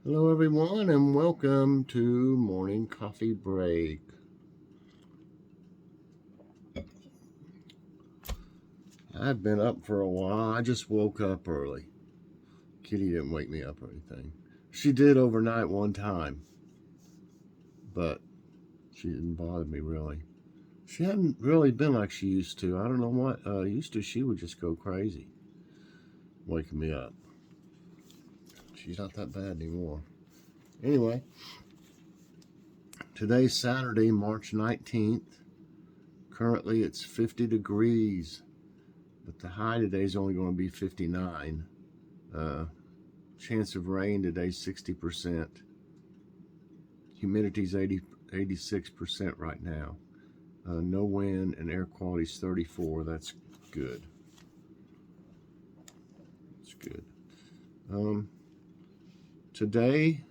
Hello, everyone, and welcome to Morning Coffee Break. I've been up for a while. I just woke up early. Kitty didn't wake me up or anything. She did overnight one time, but she didn't bother me really. She hadn't really been like she used to. I don't know what. Used to, she would just go crazy, waking me up. She's not that bad anymore. Anyway, today's Saturday, March 19th. Currently, it's 50 degrees. But the high today is only going to be 59. Chance of rain today 60%. Humidity's 86% right now. No wind and air quality's 34. That's good. That's good. Today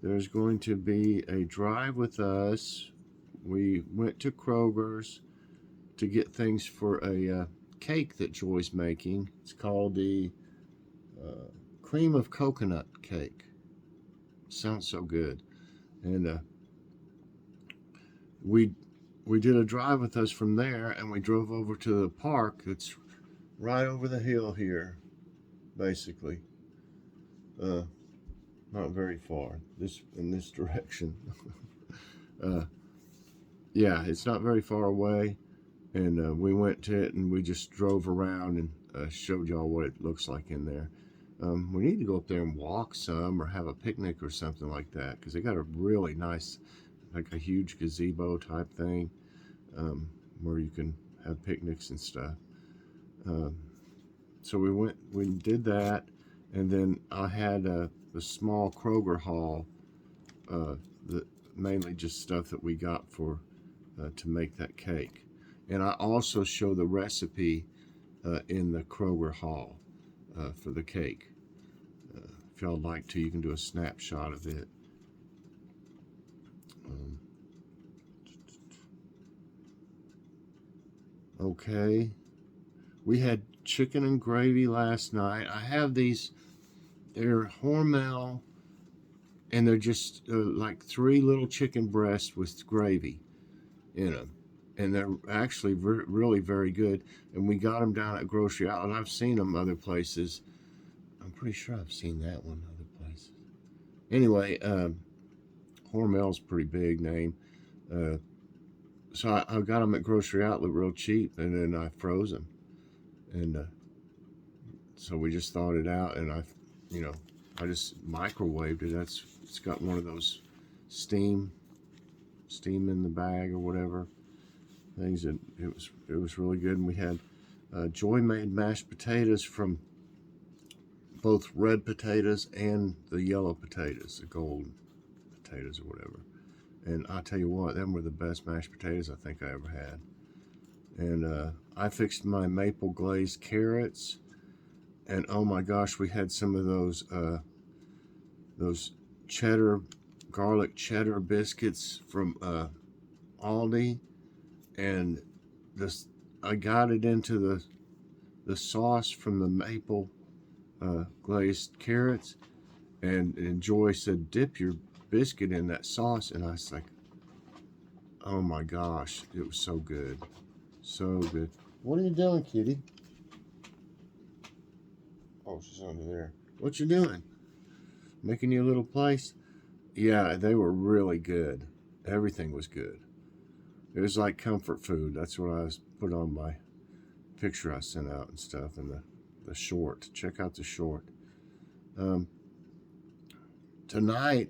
there's going to be a drive with us. We went to Kroger's to get things for a cake that Joy's making. It's called the cream of coconut cake. Sounds so good. And we did a drive with us from there, and we drove over to the park that's right over the hill here, basically. Not very far in this direction. Yeah, it's not very far away. And we went to it, and we just drove around and showed y'all what it looks like in there. We need to go up there and walk some or have a picnic or something like that, because they got a really nice, like a huge gazebo type thing, where you can have picnics and stuff. So we did that, and then I had the small Kroger haul, mainly just stuff that we got for to make that cake. And I also show the recipe in the Kroger haul for the cake. If y'all like to, you can do a snapshot of it. Okay. We had chicken and gravy last night. I have these, they're Hormel, and they're just like 3 little chicken breasts with gravy in them. And they're actually really very good. And we got them down at Grocery Outlet. I've seen them other places. I'm pretty sure I've seen that one other places. Anyway, Hormel's a pretty big name. So I got them at Grocery Outlet real cheap, and then I froze them. And so we just thawed it out, and I just microwaved it. It's got one of those steam in the bag or whatever things, and it was really good. And we had Joy made mashed potatoes from both red potatoes and the yellow potatoes, the golden potatoes or whatever. And I tell you what, them were the best mashed potatoes I think I ever had. And I fixed my maple glazed carrots, and oh my gosh, we had some of those garlic cheddar biscuits from Aldi, and I got it into the sauce from the maple glazed carrots, and Joy said, dip your biscuit in that sauce, and I was like, oh my gosh, it was so good. So good. What are you doing, kitty? Oh, she's under there. What you doing? Making you a little place? Yeah, they were really good. Everything was good. It was like comfort food. That's what I was put on my picture I sent out and stuff, and the short. Check out the short. Today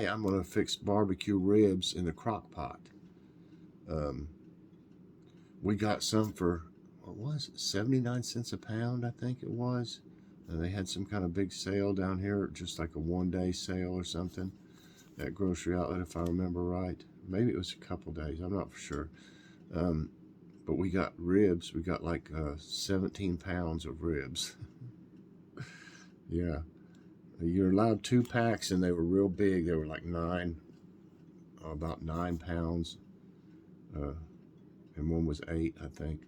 I'm going to fix barbecue ribs in the crock pot. We got some for, what was it, 79 cents a pound, I think it was. They had some kind of big sale down here, just like a one-day sale or something at Grocery Outlet, if I remember right. Maybe it was a couple days, I'm not for sure. But we got ribs. We got like 17 pounds of ribs. Yeah. You're allowed 2 packs, and they were real big. They were like about 9 pounds. And one was 8, I think.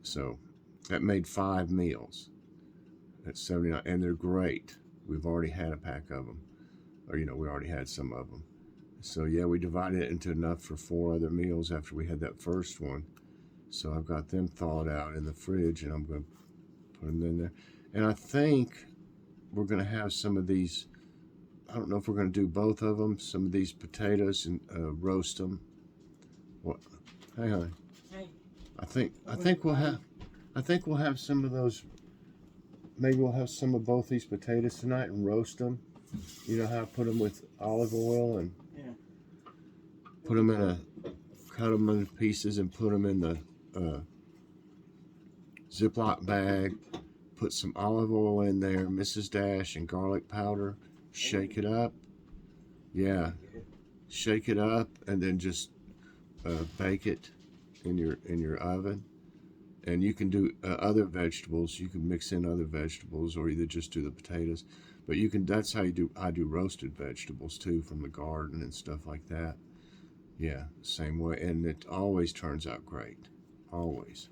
So that made 5 meals at 79, and they're great. we've already had a pack of them, or we already had some of them. So yeah, we divided it into enough for 4 other meals after we had that first one. So I've got them thawed out in the fridge, and I'm going to put them in there. And I think we're going to have some of these. I don't know if we're going to do both of them. Some of these potatoes and roast them. What? Hey, honey. Hey. I think we'll have some of those. Maybe we'll have some of both these potatoes tonight and roast them. You know how I put them with olive oil and put them cut them into pieces and put them in the Ziploc bag. Put some olive oil in there, Mrs. Dash, and garlic powder. Shake it up. Yeah, shake it up, and then just bake it in your oven. And you can do other vegetables. You can mix in other vegetables, or either just do the potatoes. But you can. That's how you do. I do roasted vegetables too, from the garden and stuff like that. Yeah, same way, and it always turns out great. Always.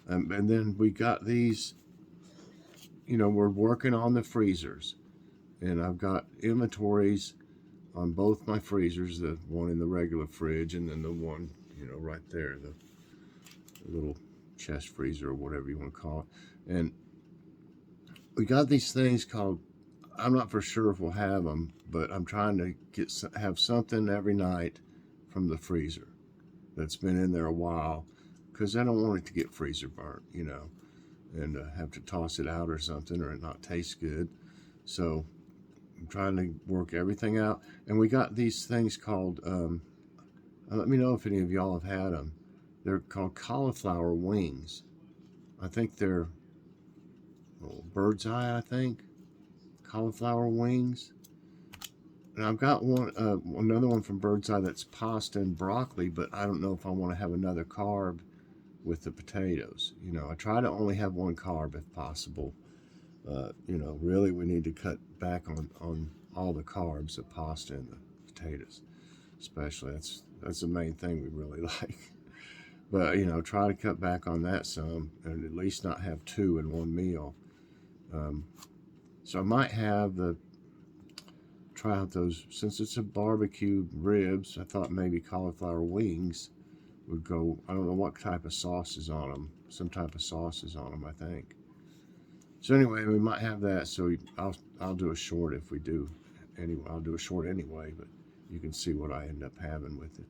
And then we got these. We're working on the freezers, and I've got inventories on both my freezers. The one in the regular fridge, and then the one right there, the little chest freezer or whatever you want to call it. And we got these things called, I'm not for sure if we'll have them, but I'm trying to have something every night from the freezer that's been in there a while, because I don't want it to get freezer burnt, and have to toss it out or something, or it not taste good. So I'm trying to work everything out. And we got these things called, let me know if any of y'all have had them. They're called cauliflower wings. I think they're bird's eye, I think. Cauliflower wings. And I've got another one from Bird's Eye that's pasta and broccoli, but I don't know if I want to have another carb with the potatoes. I try to only have one carb if possible. Really we need to cut back on all the carbs, the pasta and the potatoes, especially. That's the main thing we really like. But, try to cut back on that some, and at least not have 2 in one meal. So I might try out those, since it's a barbecue ribs, I thought maybe cauliflower wings would go. I don't know what type of sauce is on them. Some type of sauce is on them, I think. So anyway, we might have that, so I'll do a short if we do. Anyway, I'll do a short anyway, but you can see what I end up having with it.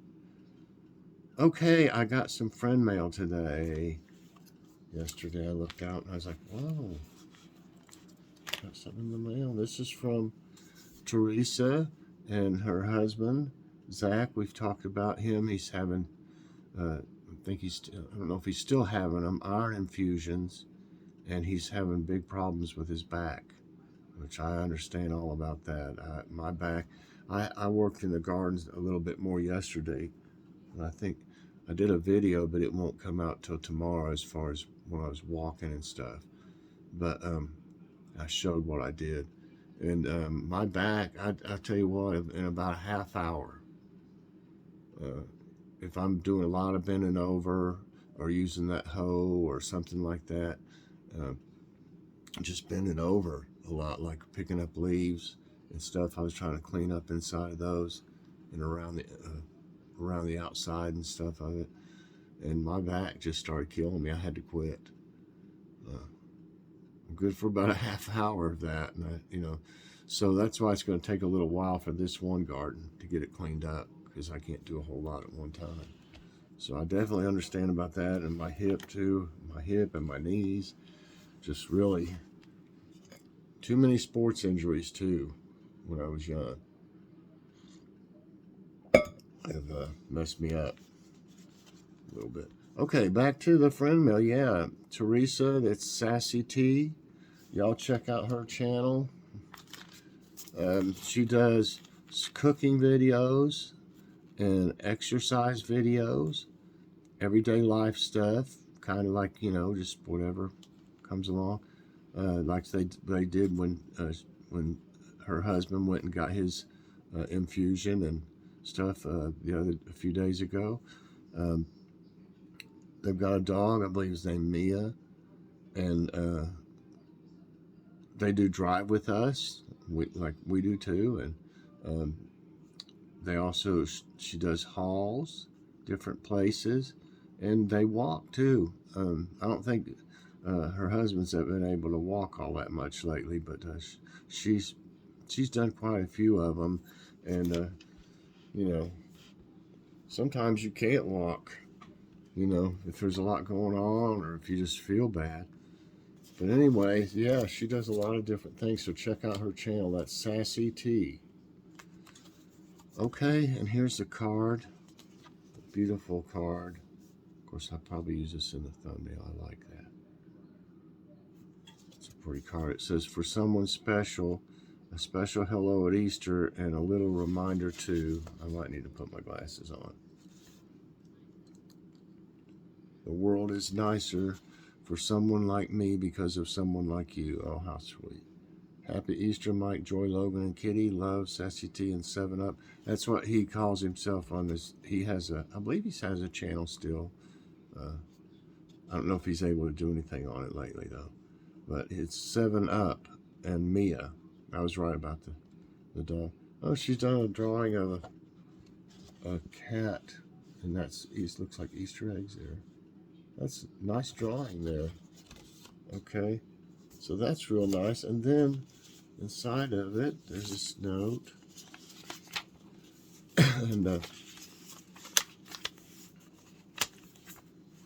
Okay, I got some friend mail today. Yesterday I looked out and I was like, whoa, got something in the mail. This is from Teresa and her husband, Zach. We've talked about him. He's having, I don't know if he's still having them, iron infusions, and he's having big problems with his back, which I understand all about that. My back, I worked in the gardens a little bit more yesterday. I think I did a video, but it won't come out till tomorrow as far as when I was walking and stuff. But I showed what I did. And my back, I tell you what, in about a half hour, if I'm doing a lot of bending over or using that hoe or something like that, just bending over a lot, like picking up leaves and stuff. I was trying to clean up inside of those and around the outside and stuff of it, and my back just started killing me. I had to quit. I'm good for about a half hour of that, and so that's why it's going to take a little while for this one garden to get it cleaned up, because I can't do a whole lot at one time. So I definitely understand about that, and my hip too, my hip and my knees, just really too many sports injuries too when I was young. Have messed me up a little bit. Okay, back to the friend mail. Yeah, Teresa, that's Sassy T. Y'all check out her channel. She does cooking videos and exercise videos, everyday life stuff, kind of like, just whatever comes along. Like they did when her husband went and got his infusion and stuff a few days ago. They've got a dog, I believe his name Mia, and they do drive with us, like we do too, and they also, she does hauls, different places, and they walk too. I don't think her husband's have been able to walk all that much lately, but she's she's done quite a few of them, and you know, sometimes you can't walk. You know, if there's a lot going on, or if you just feel bad. But anyway, yeah, she does a lot of different things. So check out her channel. That's Sassy T. Okay, and here's the card. Beautiful card. Of course, I'll probably use this in the thumbnail. I like that. It's a pretty card. It says, for someone special, a special hello at Easter, and a little reminder too. I might need to put my glasses on. The world is nicer for someone like me because of someone like you. Oh, how sweet. Happy Easter, Mike, Joy, Logan, and Kitty. Love, Sassy T, and 7-Up. That's what he calls himself on this. He has a, I believe he has a channel still. I don't know if he's able to do anything on it lately, though. But it's 7-Up and Mia. I was right about the dog. Oh, she's done a drawing of a cat. And that's, it looks like Easter eggs there. That's a nice drawing there. Okay. So that's real nice. And then inside of it, there's this note. And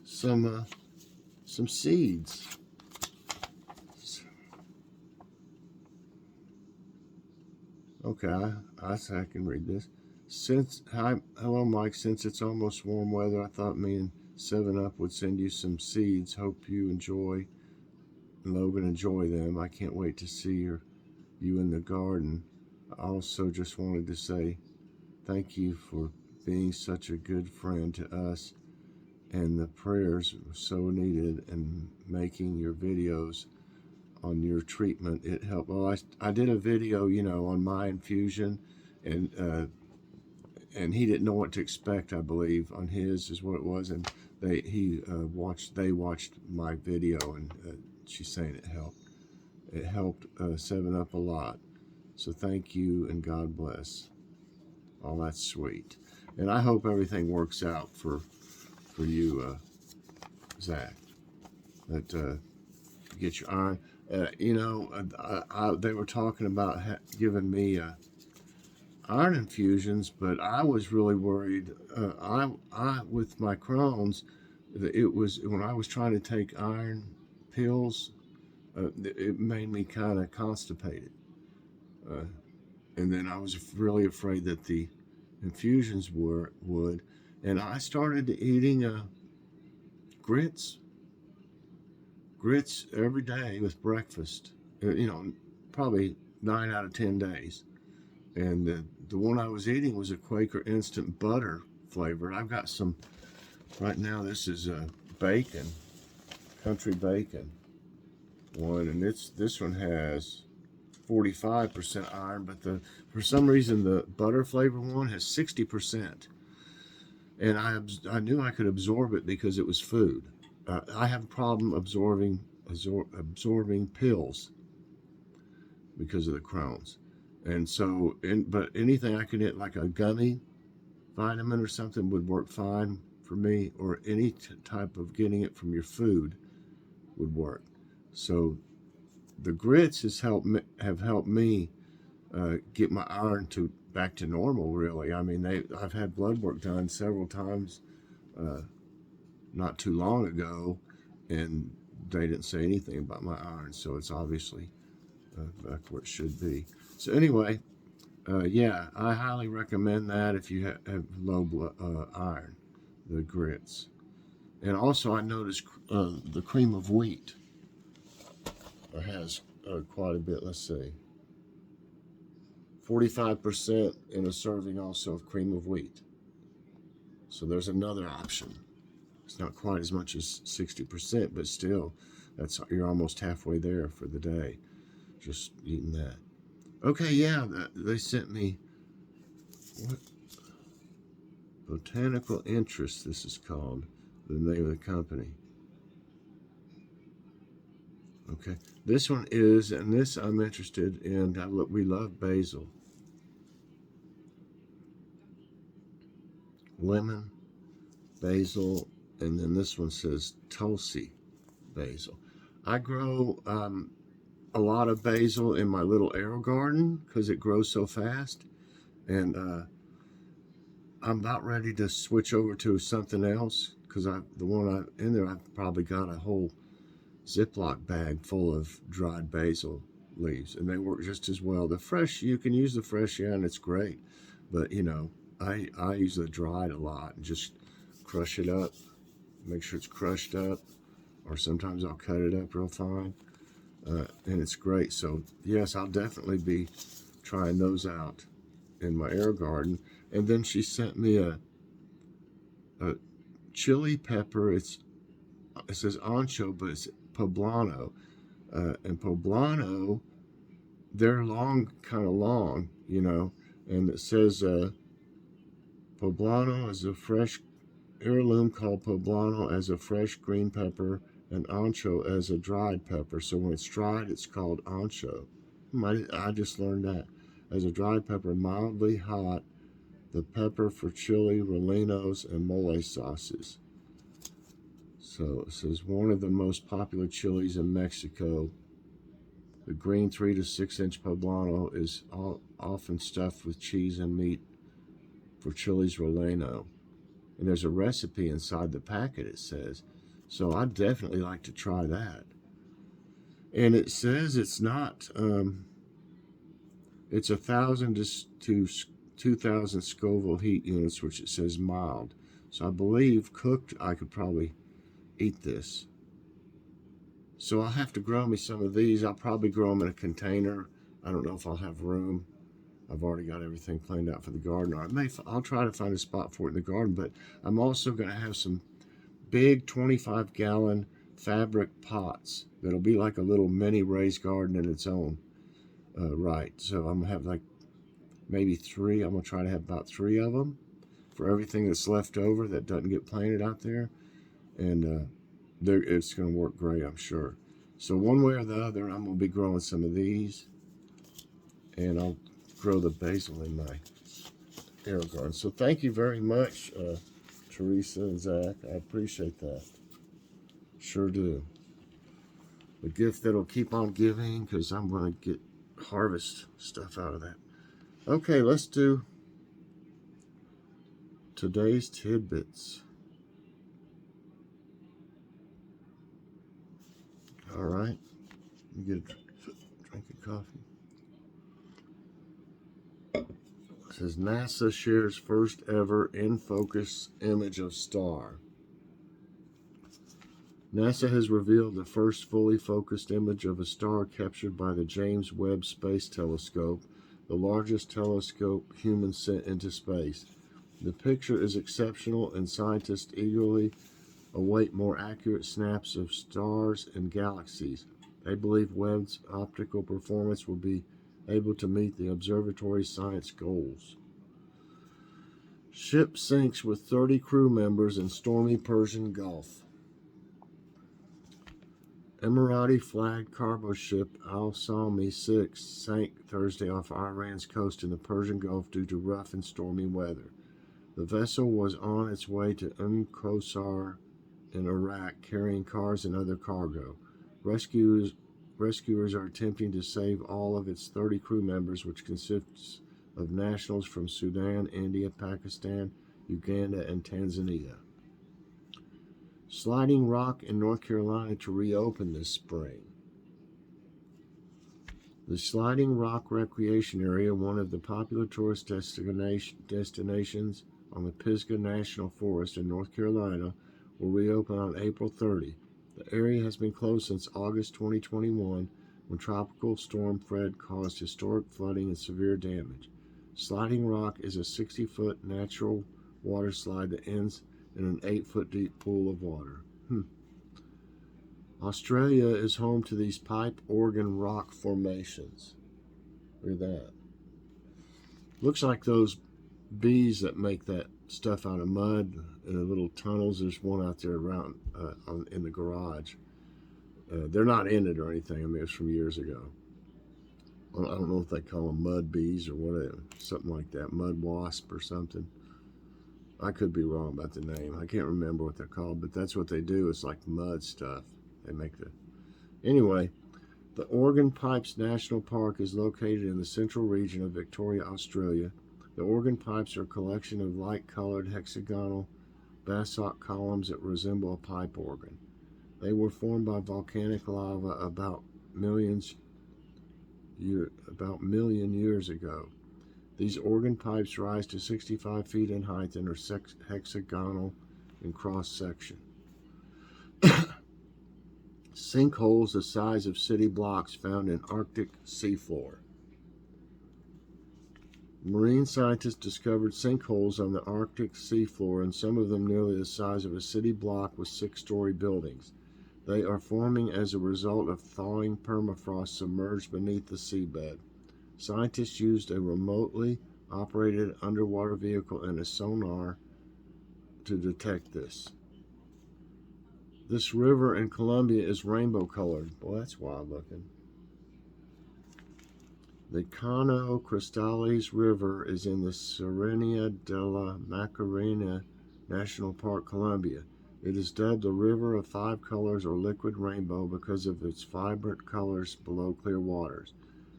some seeds. Okay, I can read this. Hello Mike, since it's almost warm weather, I thought me and 7-Up would send you some seeds. Hope you enjoy, and Logan enjoy them. I can't wait to see you in the garden. I also just wanted to say thank you for being such a good friend to us, and the prayers were so needed, and making your videos on your treatment. It helped. Well, I did a video, you know, on my infusion, and he didn't know what to expect, I believe, on his is what it was, and they watched my video, and she's saying it helped. It helped 7-Up a lot. So thank you, and God bless. Oh, that's sweet. And I hope everything works out for you, Zach. That you get your iron. You know, they were talking about giving me iron infusions, but I was really worried. I with my Crohn's, it was when I was trying to take iron pills, it made me kind of constipated, and then I was really afraid that the infusions would, and I started eating grits every day with breakfast. You know, probably 9 out of 10 days. And the one I was eating was a Quaker instant butter flavor. I've got some right now. This is bacon, country bacon one, and this one has 45% iron, but for some reason the butter flavor one has 60%. And I knew I could absorb it because it was food. I have a problem absorbing pills because of the Crohn's. And so, but anything I could get, like a gummy vitamin or something, would work fine for me, or any type of getting it from your food would work. So the grits have helped me get my iron back to normal, really. I mean, I've had blood work done several times not too long ago, and they didn't say anything about my iron, so it's obviously back where it should be. So anyway, yeah, I highly recommend that if you have low iron, the grits. And also I noticed the cream of wheat has quite a bit. Let's see, 45% in a serving also of cream of wheat. So there's another option. It's not quite as much as 60%, but still, you're almost halfway there for the day, just eating that. Okay, yeah, they sent me, what? Botanical Interest, this is called, the name of the company. Okay, this one is, and this I'm interested in. We love basil, lemon, basil, and then this one says Tulsi basil. I grow a lot of basil in my little arrow garden because it grows so fast, and I'm about ready to switch over to something else because the one I in there I've probably got a whole Ziploc bag full of dried basil leaves, and they work just as well. The fresh, you can use the fresh, yeah, and it's great. But I use the dried a lot and just crush it up, make sure it's crushed up, or sometimes I'll cut it up real fine, and it's great. So yes, I'll definitely be trying those out in my air garden. And then she sent me a chili pepper. It says ancho, but it's poblano, and poblano, they're long, kind of long, and it says poblano is a fresh heirloom called poblano as a fresh green pepper and ancho as a dried pepper. So when it's dried, it's called ancho. I just learned that. As a dried pepper, mildly hot, the pepper for chili, rellenos, and mole sauces. So it says one of the most popular chilies in Mexico. The green 3 to 6 inch poblano is often stuffed with cheese and meat for chili's relleno. And there's a recipe inside the packet, it says. So I'd definitely like to try that. And it says it's not, it's 1,000 to 2,000 Scoville heat units, which it says mild. So I believe cooked, I could probably eat this. So I'll have to grow me some of these. I'll probably grow them in a container. I don't know if I'll have room. I've already got everything planned out for the garden. Or I'll try to find a spot for it in the garden, but I'm also going to have some big 25-gallon fabric pots that'll be like a little mini raised garden in its own right. So I'm going to have like maybe 3. I'm going to try to have about 3 of them for everything that's left over that doesn't get planted out there. And it's going to work great, I'm sure. So one way or the other, I'm going to be growing some of these, and I'll grow the basil in my air garden. So thank you very much, Teresa and Zach. I appreciate that. Sure do. A gift that'll keep on giving because I'm going to get harvest stuff out of that. Okay, let's do today's tidbits. All right. You get a drink of coffee. It says NASA shares first ever in focus image of star. NASA has revealed the first fully focused image of a star captured by the James Webb Space Telescope, the largest telescope humans sent into space. The picture is exceptional, and scientists eagerly await more accurate snaps of stars and galaxies. They believe Webb's optical performance will be able to meet the observatory's science goals. Ship sinks with 30 crew members in stormy Persian Gulf. Emirati-flagged cargo ship Al Salmi 6 sank Thursday off Iran's coast in the Persian Gulf due to rough and stormy weather. The vessel was on its way to Qusar in Iraq, carrying cars and other cargo. Rescuers are attempting to save all of its 30 crew members, which consists of nationals from Sudan, India, Pakistan, Uganda, and Tanzania. Sliding Rock in North Carolina to reopen this spring. The Sliding Rock Recreation Area, one of the popular tourist destinations on the Pisgah National Forest in North Carolina, will reopen on April 30. The area has been closed since August 2021, when Tropical Storm Fred caused historic flooding and severe damage. Sliding Rock is a 60-foot natural water slide that ends in an 8-foot deep pool of water. Australia is home to these pipe organ rock formations. Look at that. Looks like those bees that make that stuff out of mud in the little tunnels. There's one out there around in the garage. They're not in it or anything. I mean, it's from years ago. I don't know if they call them mud bees or whatever, something like that, mud wasp or something. I could be wrong about the name. I can't remember what they're called, but that's what they do. It's like mud stuff. They make the anyway. The Organ Pipes National Park is located in the central region of Victoria, Australia. The organ pipes are a collection of light-colored hexagonal basalt columns that resemble a pipe organ. They were formed by volcanic lava about million years ago. These organ pipes rise to 65 feet in height and are hexagonal in cross section. Sinkholes the size of city blocks found in Arctic seafloor. Marine scientists discovered sinkholes on the Arctic seafloor, and some of them nearly the size of a city block with 6-story buildings. They are forming as a result of thawing permafrost submerged beneath the seabed. Scientists used a remotely operated underwater vehicle and a sonar to detect this. This river in Colombia is rainbow colored. Boy, that's wild looking. The Cano Cristales River is in the Serranía de la Macarena National Park, Colombia. It is dubbed the River of Five Colors or Liquid Rainbow because of its vibrant colors below clear waters.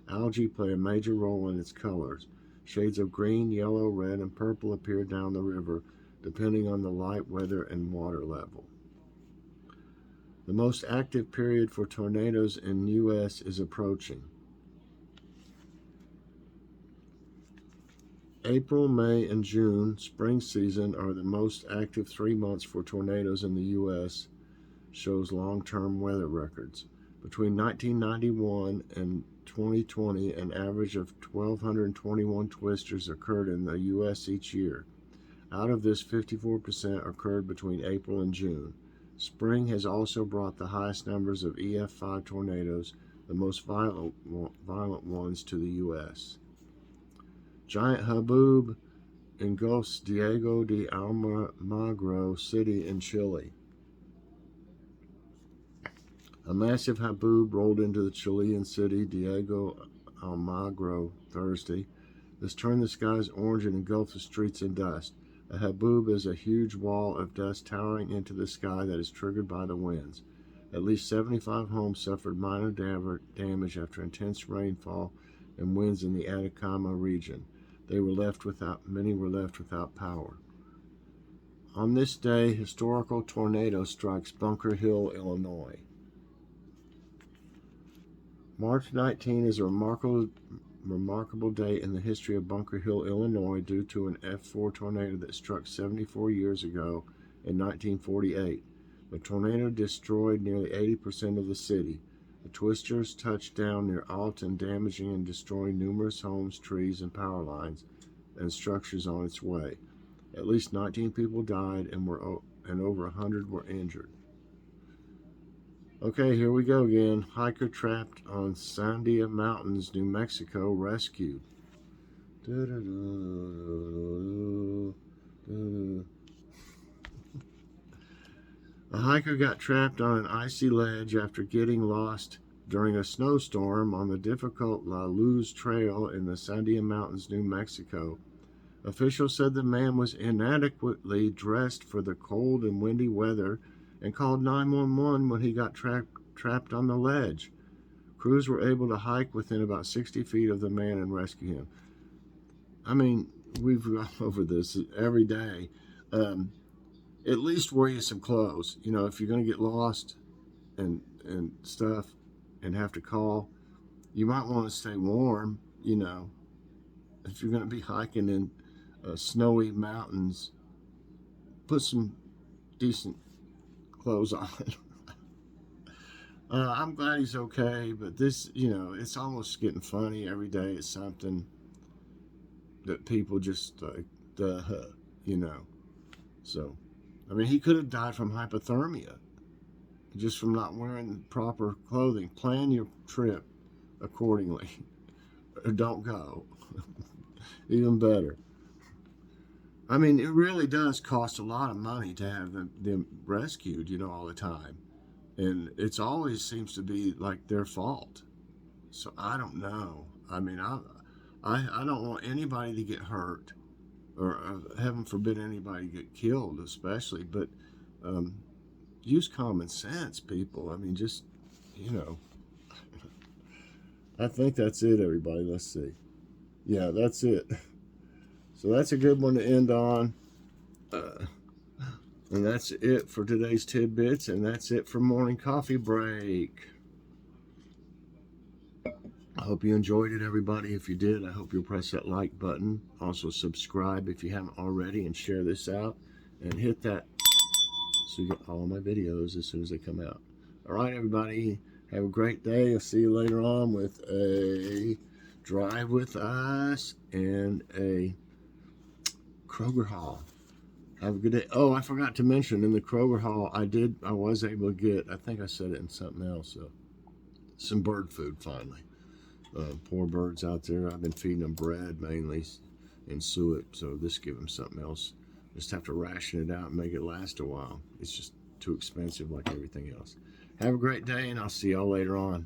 Algae play a major role in its colors. Shades of green, yellow, red, and purple appear down the river, depending on the light, weather, and water level. The most active period for tornadoes in the U.S. is approaching. April, May, and June, spring season, are the most active 3 months for tornadoes in the U.S., shows long-term weather records. Between 1991 and 2020, an average of 1,221 twisters occurred in the U.S. each year. Out of this, 54% occurred between April and June. Spring has also brought the highest numbers of EF5 tornadoes, the most violent ones, to the U.S. Giant haboob engulfs Diego de Almagro city in Chile. A massive haboob rolled into the Chilean city Diego Almagro Thursday. This turned the skies orange and engulfed the streets in dust. A haboob is a huge wall of dust towering into the sky that is triggered by the winds. At least 75 homes suffered minor damage after intense rainfall and winds in the Atacama region. Many were left without power. On this day, historical tornado strikes Bunker Hill, Illinois. March 19 is a remarkable day in the history of Bunker Hill, Illinois, due to an F4 tornado that struck 74 years ago in 1948. The tornado destroyed nearly 80% of the city. The twisters touched down near Alton, damaging and destroying numerous homes, trees, and power lines and structures on its way. At least 19 people died and over 100 were injured. Okay, here we go again. Hiker trapped on Sandia Mountains, New Mexico, rescued. A hiker got trapped on an icy ledge after getting lost during a snowstorm on the difficult La Luz Trail in the Sandia Mountains, New Mexico. Officials said the man was inadequately dressed for the cold and windy weather and called 911 when he got trapped on the ledge. Crews were able to hike within about 60 feet of the man and rescue him. I mean, we've gone over this every day. At least wear you some clothes. You know, if you're going to get lost and stuff and have to call, you might want to stay warm. You know, if you're going to be hiking in snowy mountains, put some decent clothes on. I'm glad he's okay, but this, you know, it's almost getting funny. Every day it's something that people just like, you know. So, I mean, he could have died from hypothermia just from not wearing proper clothing. Plan your trip accordingly, or don't go. Even better. I mean, it really does cost a lot of money to have them rescued, you know, all the time. and it's always seems to be like their fault. So I don't know. I mean, I don't want anybody to get hurt, or heaven forbid anybody get killed, especially. But um, use common sense, people. I mean, just you know. I think that's it, everybody. Let's see. Yeah, that's it. So that's a good one to end on. And that's it for today's tidbits, and that's it for morning coffee break. I hope you enjoyed it, everybody. If you did, I hope you'll press that like button. Also, subscribe if you haven't already, and share this out. And hit that so you get all my videos as soon as they come out. All right, everybody. Have a great day. I'll see you later on with a drive with us and a Kroger haul. Have a good day. Oh, I forgot to mention, in the Kroger haul, I was able to get, I think I said it in something else, some bird food finally. Poor birds out there. I've been feeding them bread mainly and suet, so this give them something else. Just have to ration it out and make it last a while. It's just too expensive like everything else. Have a great day, and I'll see y'all later on.